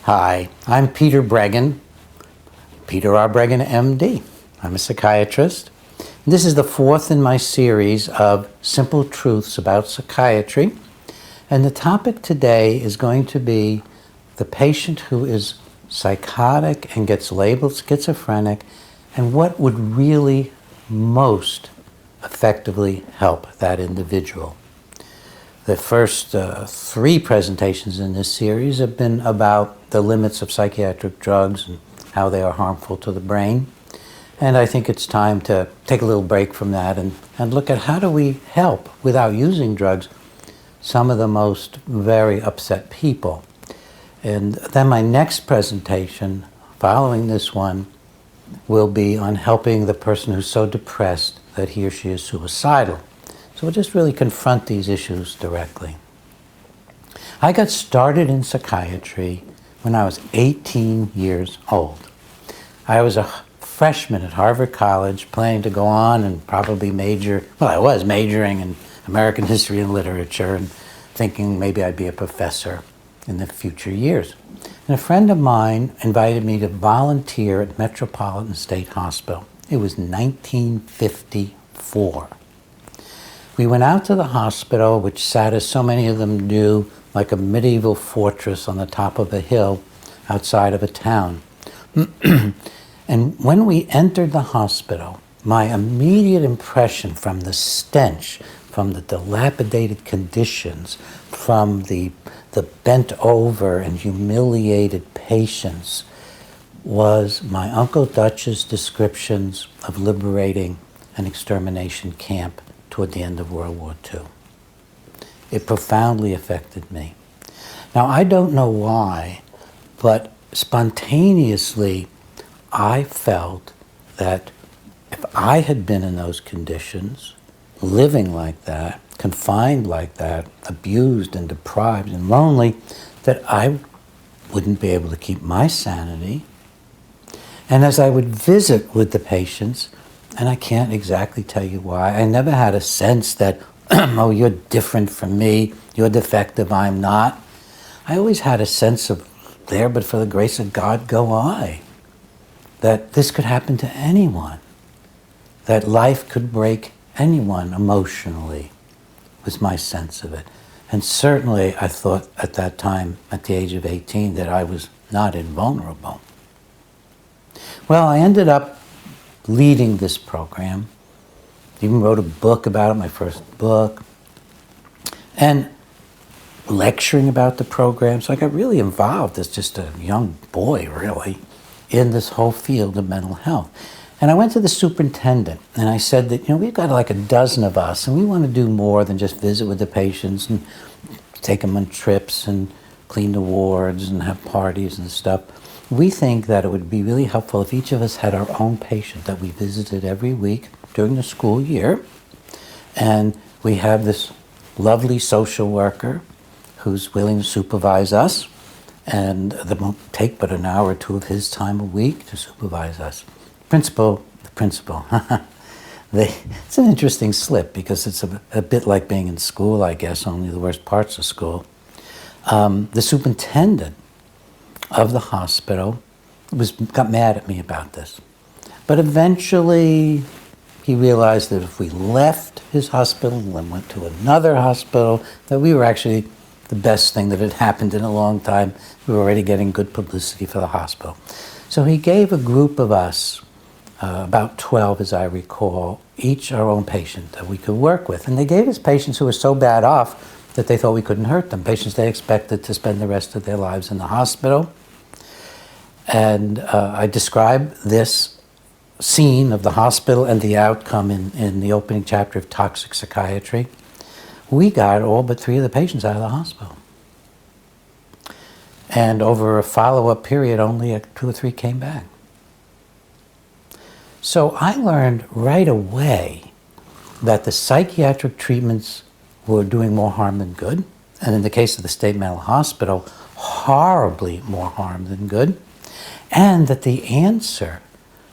Hi, I'm Peter Breggin, Peter R. Breggin, MD. I'm a psychiatrist. This is the fourth in my series of Simple Truths about Psychiatry. And the topic today is going to be the patient who is psychotic and gets labeled schizophrenic, and what would really most effectively help that individual. The first three presentations in this series have been about the limits of psychiatric drugs and how they are harmful to the brain. And I think it's time to take a little break from that and look at how do we help, without using drugs, some of the most very upset people. And then my next presentation, following this one, will be on helping the person who's so depressed that he or she is suicidal. So we'll just really confront these issues directly. I got started in psychiatry when I was 18 years old. I was a freshman at Harvard College, planning to go on and probably major, well, I was majoring in American history and literature and thinking maybe I'd be a professor in the future years. And a friend of mine invited me to volunteer at Metropolitan State Hospital. It was 1954. We went out to the hospital, which sat, as so many of them do, like a medieval fortress on the top of a hill outside of a town. And when we entered the hospital, my immediate impression from the stench, from the dilapidated conditions, from the bent over and humiliated patients, was my Uncle Dutch's descriptions of liberating an extermination camp toward the end of World War II. It profoundly affected me. Now, I don't know why, but spontaneously, I felt that if I had been in those conditions, living like that, confined like that, abused and deprived and lonely, that I wouldn't be able to keep my sanity. And as I would visit with the patients, and I can't exactly tell you why, I never had a sense that, oh, you're different from me, you're defective, I'm not. I always had a sense of, there, but for the grace of God go I. That this could happen to anyone. That life could break anyone emotionally, was my sense of it. And certainly I thought at that time, at the age of 18, that I was not invulnerable. Well, I ended up leading this program. Even wrote a book about it, my first book. And lecturing about the program. So I got really involved as just a young boy, really, in this whole field of mental health. And I went to the superintendent and I said that, we've got like a dozen of us and we want to do more than just visit with the patients and take them on trips and clean the wards and have parties and stuff. We think that it would be really helpful if each of us had our own patient that we visited every week during the school year. And we have this lovely social worker who's willing to supervise us, and that won't take but an hour or two of his time a week to supervise us. The principal. It's an interesting slip because it's a bit like being in school, I guess, only the worst parts of school. The superintendent of the hospital got mad at me about this. But eventually he realized that if we left his hospital and then went to another hospital, that we were actually the best thing that had happened in a long time. We were already getting good publicity for the hospital. So he gave a group of us, about 12 as I recall, each our own patient that we could work with. And they gave us patients who were so bad off that they thought we couldn't hurt them, patients they expected to spend the rest of their lives in the hospital. And I describe this scene of the hospital and the outcome in the opening chapter of Toxic Psychiatry. We got all but 3 of the patients out of the hospital. And over a follow-up period, only 2 or 3 came back. So I learned right away that the psychiatric treatments were doing more harm than good. And in the case of the state mental hospital, horribly more harm than good. And that the answer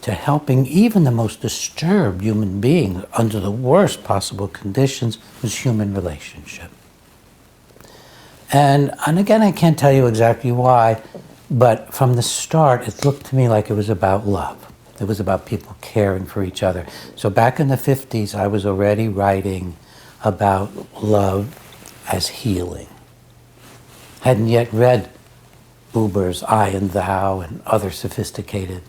to helping even the most disturbed human being under the worst possible conditions was human relationship. And again, I can't tell you exactly why, But from the start, it looked to me like it was about love. It was about people caring for each other. So back in the 50s, I was already writing about love as healing. Hadn't yet read Buber's I and Thou and other sophisticated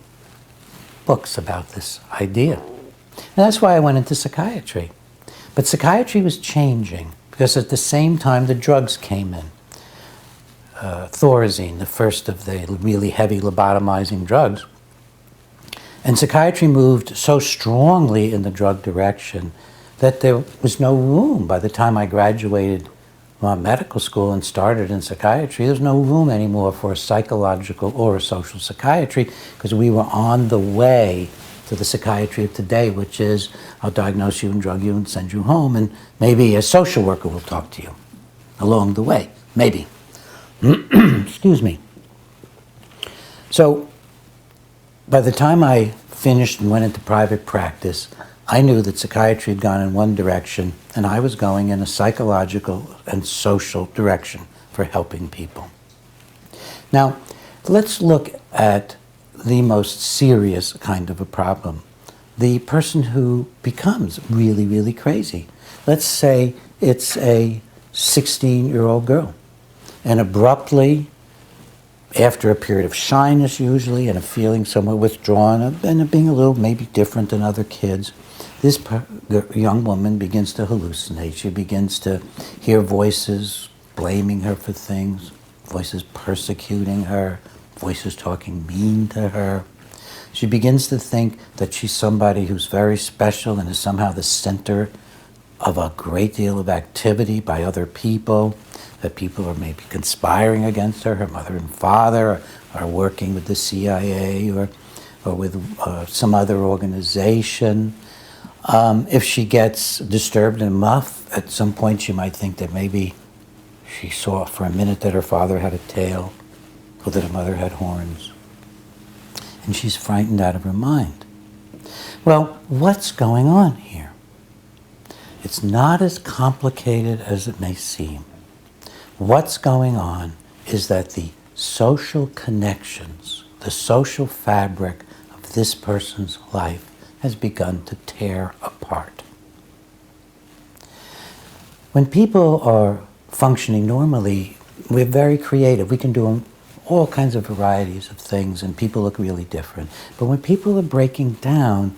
books about this idea. And that's why I went into psychiatry. But psychiatry was changing because at the same time the drugs came in. Thorazine, the first of the really heavy lobotomizing drugs. And psychiatry moved so strongly in the drug direction that there was no room. By the time I graduated medical school and started in psychiatry, there's no room anymore for a psychological or a social psychiatry because we were on the way to the psychiatry of today, which is I'll diagnose you and drug you and send you home, and maybe a social worker will talk to you along the way, maybe. Excuse me. So by the time I finished and went into private practice, I knew that psychiatry had gone in one direction and I was going in a psychological and social direction for helping people. Now, let's look at the most serious kind of a problem. The person who becomes really, really crazy. Let's say it's a 16-year-old girl, and abruptly, after a period of shyness usually, and of feeling somewhat withdrawn, and of being a little maybe different than other kids, this young woman begins to hallucinate. She begins to hear voices blaming her for things, voices persecuting her, voices talking mean to her. She begins to think that she's somebody who's very special and is somehow the center of a great deal of activity by other people, that people are maybe conspiring against her. Her mother and father are working with the CIA or with some other organization. If she gets disturbed enough, at some point she might think that maybe she saw for a minute that her father had a tail or that her mother had horns. And she's frightened out of her mind. Well, what's going on here? It's not as complicated as it may seem. What's going on is that the social connections, the social fabric of this person's life has begun to tear apart. When people are functioning normally, we're very creative. We can do all kinds of varieties of things and people look really different. But when people are breaking down,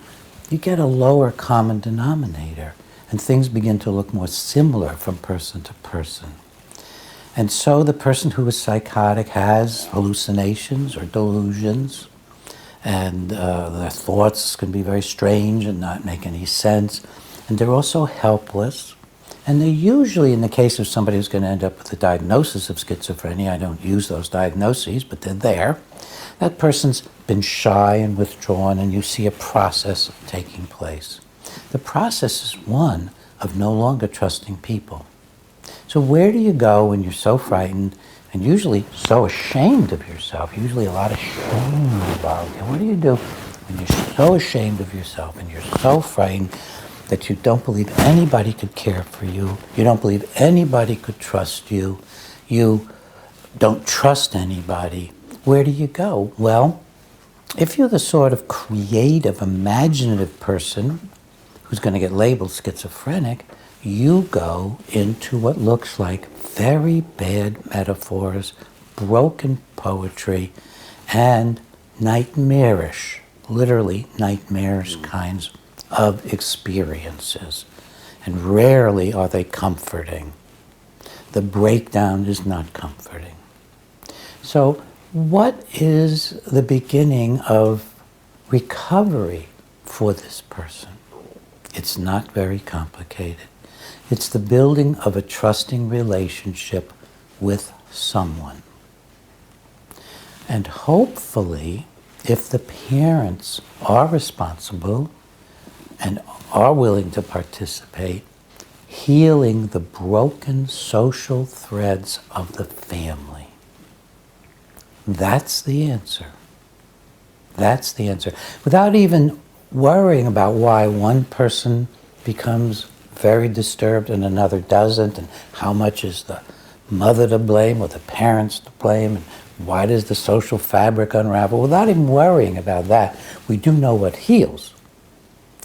you get a lower common denominator and things begin to look more similar from person to person. And so the person who is psychotic has hallucinations or delusions, and their thoughts can be very strange and not make any sense. And they're also helpless. And they're usually, in the case of somebody who's going to end up with a diagnosis of schizophrenia, I don't use those diagnoses, but they're there. That person's been shy and withdrawn, and you see a process taking place. The process is one of no longer trusting people. So where do you go when you're so frightened and usually so ashamed of yourself? Usually a lot of shame involved. And what do you do when you're so ashamed of yourself and you're so frightened that you don't believe anybody could care for you, you don't believe anybody could trust you, you don't trust anybody? Where do you go? Well, if you're the sort of creative, imaginative person who's going to get labeled schizophrenic, you go into what looks like very bad metaphors, broken poetry, and nightmarish, literally nightmarish kinds of experiences. And rarely are they comforting. The breakdown is not comforting. So what is the beginning of recovery for this person? It's not very complicated. It's the building of a trusting relationship with someone. And hopefully, if the parents are responsible and are willing to participate, healing the broken social threads of the family. That's the answer. That's the answer. Without even worrying about why one person becomes very disturbed and another doesn't, and how much is the mother to blame or the parents to blame, and Why does the social fabric unravel? Without even worrying about that, we do know what heals,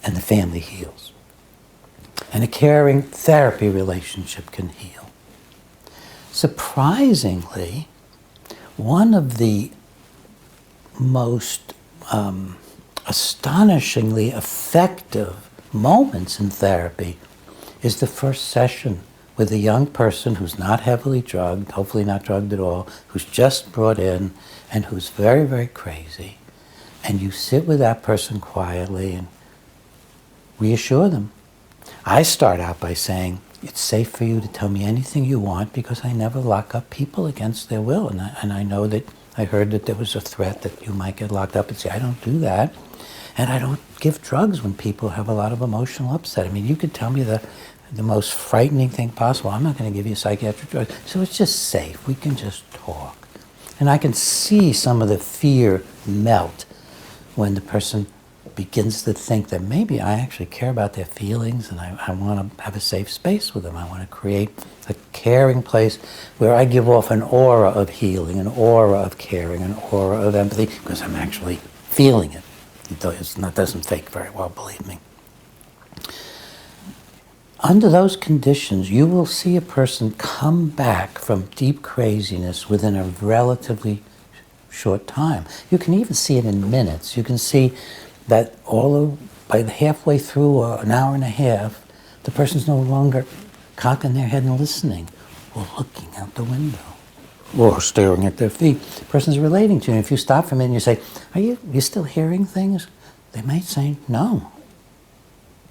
and the family heals. And a caring therapy relationship can heal. Surprisingly, one of the most astonishingly effective moments in therapy is the first session with a young person who's not heavily drugged, hopefully not drugged at all, who's just brought in and who's very, very crazy. And you sit with that person quietly and reassure them. I start out by saying, it's safe for you to tell me anything you want because I never lock up people against their will. And I know that I heard that there was a threat that you might get locked up, and say, I don't do that. And I don't give drugs when people have a lot of emotional upset. I mean, you could tell me the most frightening thing possible. I'm not going to give you psychiatric drugs. So it's just safe. We can just talk. And I can see some of the fear melt when the person begins to think that maybe I actually care about their feelings and I want to have a safe space with them. I want to create a caring place where I give off an aura of healing, an aura of caring, an aura of empathy, because I'm actually feeling it. It doesn't fake very well, believe me. Under those conditions, you will see a person come back from deep craziness within a relatively short time. You can even see it in minutes. You can see that by halfway through an hour and a half, the person's no longer cocking their head and listening, or looking out the window, or staring at their feet. The person's relating to you. If you stop for a minute and you say, are you still hearing things? They might say, no.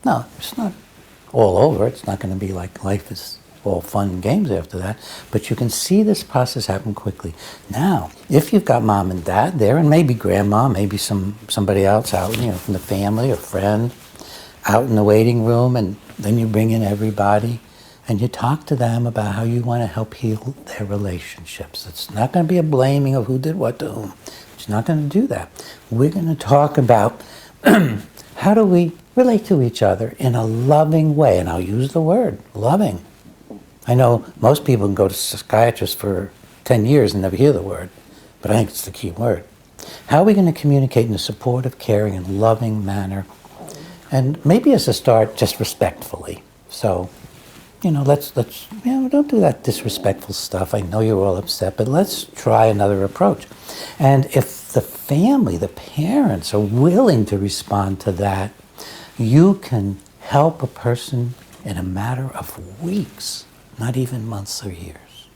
No, it's not all over. It's not going to be like life is all fun and games after that. But you can see this process happen quickly. Now, if you've got mom and dad there, and maybe grandma, maybe somebody else out, from the family or friend, out in the waiting room, and then you bring in everybody, and you talk to them about how you want to help heal their relationships. It's not going to be a blaming of who did what to whom. It's not going to do that. We're going to talk about how do we relate to each other in a loving way, and I'll use the word loving. I know most people can go to psychiatrists for 10 years and never hear the word, but I think it's the key word. How are we going to communicate in a supportive, caring, and loving manner? And maybe as a start, just respectfully. So, let's don't do that disrespectful stuff. I know you're all upset, but let's try another approach. And if the family, the parents are willing to respond to that, you can help a person in a matter of weeks, not even months or years.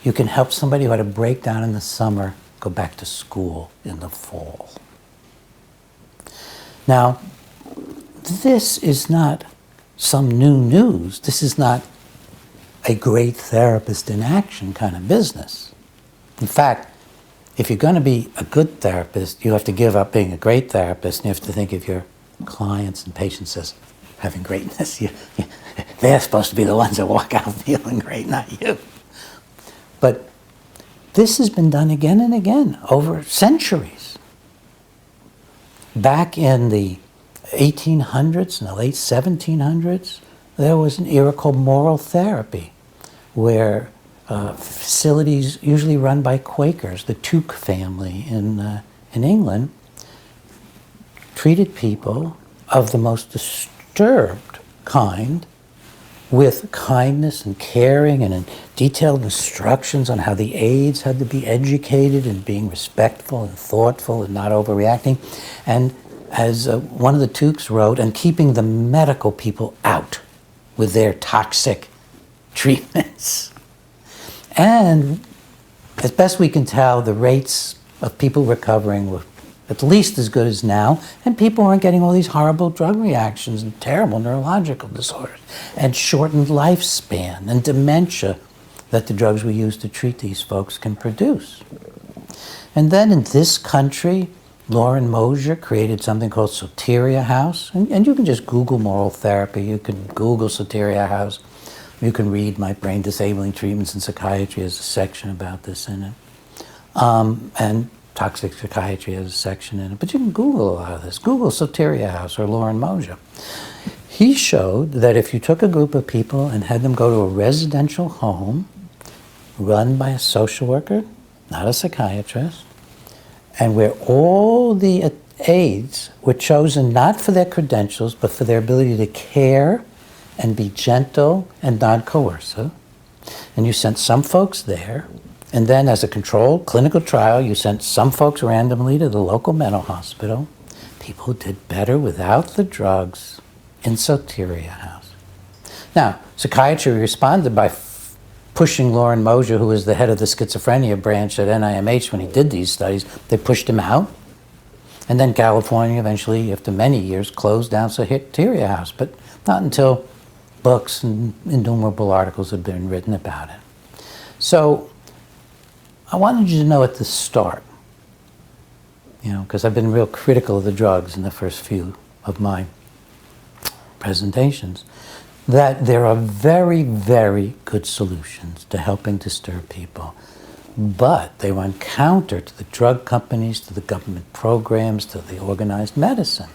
You can help somebody who had a breakdown in the summer go back to school in the fall. Now, this is not some new news. This is not a great therapist in action kind of business. In fact, if you're going to be a good therapist, you have to give up being a great therapist, and you have to think of your clients and patients as having greatness. They're supposed to be the ones that walk out feeling great, not you. But this has been done again and again over centuries. Back in the 1800s and the late 1700s, there was an era called moral therapy, where facilities usually run by Quakers, the Tuke family in England, treated people of the most disturbed kind with kindness and caring and detailed instructions on how the aides had to be educated and being respectful and thoughtful and not overreacting. And as one of the Tukes wrote, and keeping the medical people out with their toxic treatments. And as best we can tell, the rates of people recovering were at least as good as now, and people weren't getting all these horrible drug reactions and terrible neurological disorders and shortened lifespan and dementia that the drugs we use to treat these folks can produce. And then in this country, Lauren Mosier created something called Soteria House, and you can just Google moral therapy. You can Google Soteria House. You can read my brain disabling treatments in psychiatry has a section about this in it. And toxic psychiatry has a section in it. But you can Google a lot of this. Google Soteria House or Lauren Mosier. He showed that if you took a group of people and had them go to a residential home run by a social worker not a psychiatrist, and where all the aides were chosen not for their credentials, but for their ability to care and be gentle and non-coercive. And you sent some folks there, and then as a controlled clinical trial, you sent some folks randomly to the local mental hospital, people who did better without the drugs in Soteria House. Now, psychiatry responded by pushing Lauren Mosier, who was the head of the schizophrenia branch at NIMH when he did these studies. They pushed him out. And then California eventually, after many years, closed down Soteria House, but not until books and innumerable articles have been written about it. So I wanted you to know at the start, because I've been real critical of the drugs in the first few of my presentations, that there are very, very good solutions to helping disturb people. But they run counter to the drug companies, to the government programs, to the organized medicine.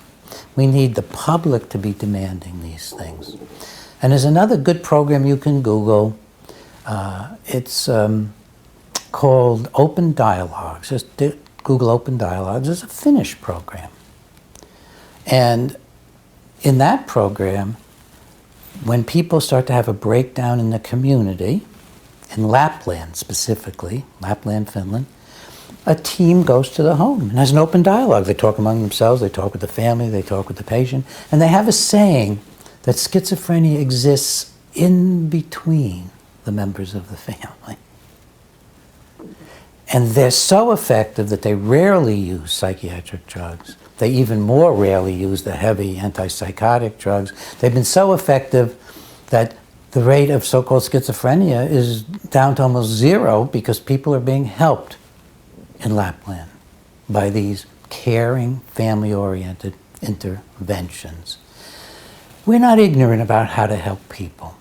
We need the public to be demanding these things. And there's another good program you can Google. It's called Open Dialogues. Just Google Open Dialogues. It's a Finnish program. And in that program, when people start to have a breakdown in the community, in Lapland specifically, Lapland, Finland, a team goes to the home and has an open dialogue. They talk among themselves, they talk with the family, they talk with the patient, and they have a saying that schizophrenia exists in between the members of the family. And they're so effective that they rarely use psychiatric drugs. They even more rarely use the heavy antipsychotic drugs. They've been so effective that the rate of so-called schizophrenia is down to almost zero because people are being helped in Lapland by these caring, family-oriented interventions. We're not ignorant about how to help people.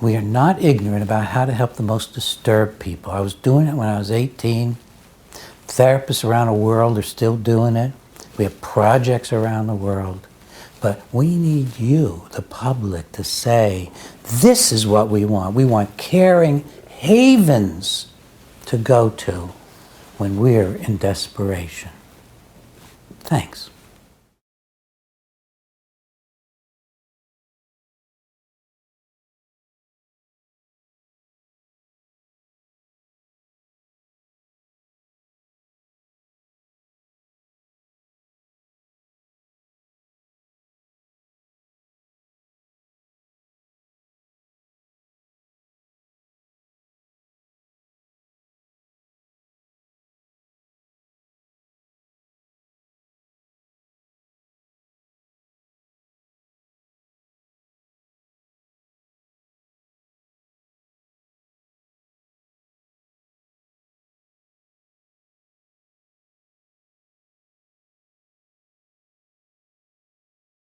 We are not ignorant about how to help the most disturbed people. I was doing it when I was 18. Therapists around the world are still doing it. We have projects around the world. But we need you, the public, to say, this is what we want. We want caring havens to go to when we're in desperation. Thanks.